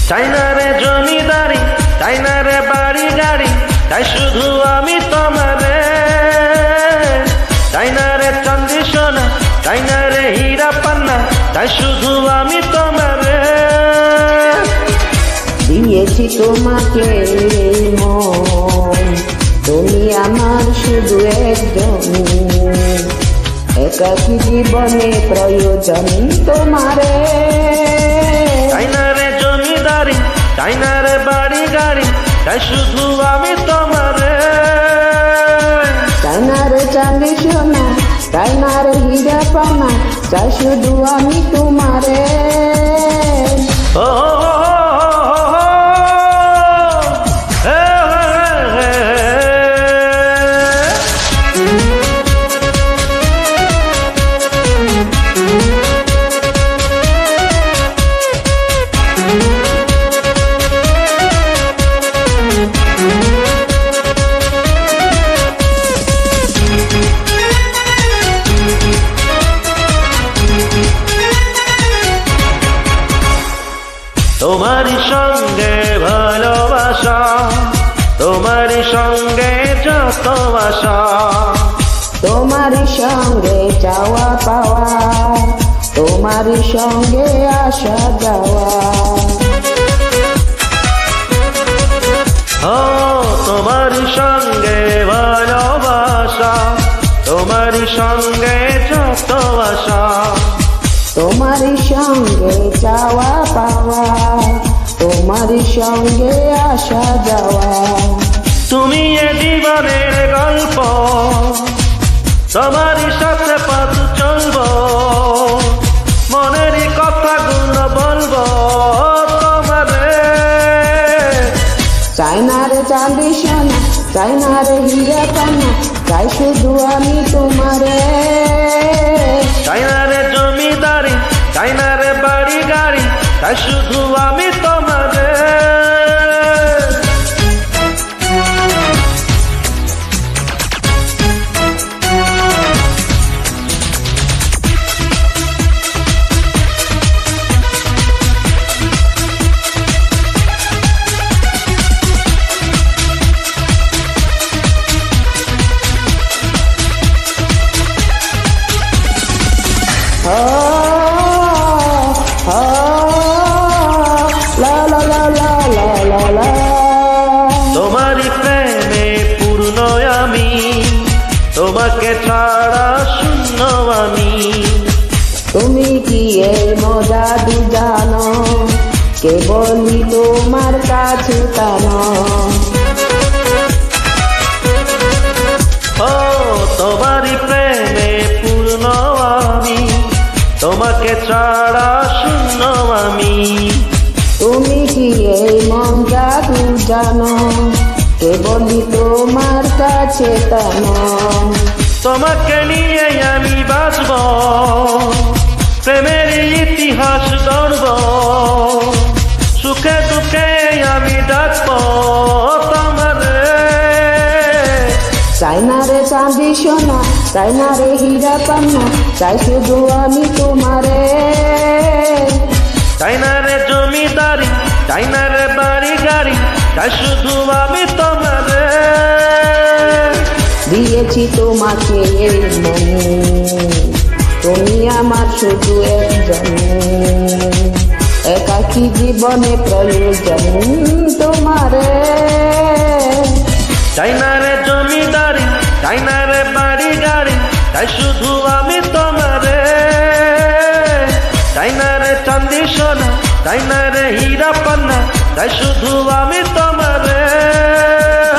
চাই না রে জমিদারি, চাই না রে বাড়ি গাড়ি, তাই শুধু আমি তোমারে। চাই না রে চাঁদি সোনা, চাই না রে হীরা পান্না, তাই শুধু আমি তোমারে। দিয়েছি তোমাকে মন, তুমি আমার শুধু একজন। একাকী জীবনে প্রয়োজন তোমারে। চাই না রে জমিদারি, চাই না রে বাড়ি গাড়ি, তাই শুধু আমি তোমারে। চাই না রে চাঁদি সোনা, চাই না রে হীরা পানা, চাই শুধু আমি তোমারে। ও তোমারই সঙ্গে ভালোবাসা, তোমারই সঙ্গে যত আশা, তোমারই সঙ্গে চাওয়া পাওয়া, তোমারই সঙ্গে আসা যাওয়া। ও তোমারই সঙ্গে ভালোবাসা, তোমারই সঙ্গে যত আশা, তোমারই সঙ্গে চাওয়া পাওয়া, তোমারই সঙ্গে আসা যাওয়া। তুমি এ জীবনের গল্প, তোমারই সাথে পথ চলব, মনেরই কথাগুলো বলবো তোমারে। চাই না রে চাঁদি সোনা, চাই না রে হীরা পানা, চাই শুধু আমি তোমারে। চাই না রে জমিদারি, চাই না রে বাড়ি গাড়ি, তাই শুধু আমি তোমারে। তোমারই প্রেমে পূর্ণ আমি, তোমাকে ছাড়া শূন্য আমি। তুমি কি এই মজা দু জানো, কেবলই তোমার কাছে টানো। ও তোমারই প্রেমে পূর্ণ আমি, তোমাকে ছাড়া শূন্য আমি। তুমি কি এই মন জাদু জানো, কেবলই তোমার কাছে টানো। তোমাকে নিয়ে আমি বাঁচব, প্রেমের ইতিহাস গড়ব, সুখে দুঃখে আমি ডাকব তোমারে। চাই না রে চাঁদি সোনা, চাই না রে হীরা পান্না, চাই শুধু আমি তোমারে। চাই না রে জমিদারি, চাই না রে বাড়ি গাড়ি, তাই শুধু আমি তোমারে। দিয়েছি তোমাকে এই মন, তুমি আমার শুধু একজন। একাকী জীবনে প্রয়োজন তোমারে। চাই না রে জমিদারি, চাই না রে বাড়ি গাড়ি, তাই শুধু আমি তোমারে। চাই না রে চাঁদি সোনা, চাই না রে হীরা পান্না, তাই শুধু আমি তোমারে।